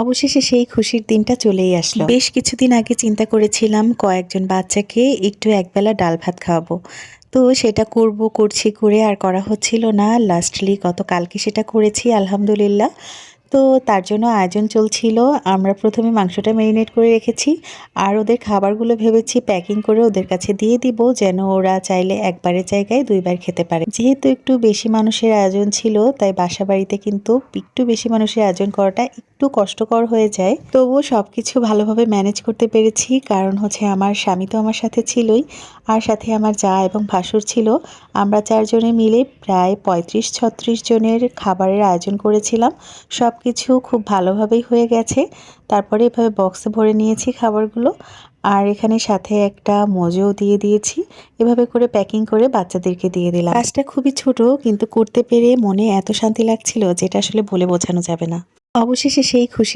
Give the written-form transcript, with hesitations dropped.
অবশেষে সেই খুশির দিনটা চলেই আসলো। বেশ কিছুদিন আগে চিন্তা করেছিলাম কয়েকজন বাচ্চাকে একটু একবেলা ডাল ভাত খাওয়াবো। তো সেটা করছি করে আর করা হচ্ছিল না। লাস্টলি গতকালকে সেটা করেছি আলহামদুলিল্লাহ। তো তার জন্য আয়োজন চলছিল। আমরা প্রথমে মাংসটা ম্যারিনেট করে রেখেছি। আর ওদের খাবারগুলো ভেবেছি প্যাকিং করে ওদের কাছে দিয়ে দিব, যেন ওরা চাইলে একবারের জায়গায় ২ বার খেতে পারে। যেহেতু একটু বেশি মানুষের আয়োজন ছিল, তাই বাসাবাড়িতে কিন্তু একটু বেশি মানুষের আয়োজন করাটা একটু কষ্টকর হয়ে যায়। তবুও সবকিছু ভালোভাবে ম্যানেজ করতে পেরেছি, কারণ হচ্ছে আমার স্বামী তো আমার সাথে ছিলই, আর সাথে আমার জা এবং ভাসুর ছিল। আমরা ৪ জনে মিলে প্রায় ৩৫-৩৬ জনের খাবারের আয়োজন করেছিলাম। সবকিছু খুব ভালোভাবেই হয়ে গেছে। তারপরে এভাবে বক্সে ভরে নিয়েছি খাবারগুলো। আর এখানে সাথে একটা মোজও দিয়ে দিয়েছি। এভাবে করে প্যাকিং করে বাচ্চাদেরকে দিয়ে দিলাম। কাজটা খুবই ছোট, কিন্তু করতে পেরে মনে এত শান্তি লাগছিল যেটা আসলে বলে বোঝানো যাবে না। অবশেষে সেই খুশি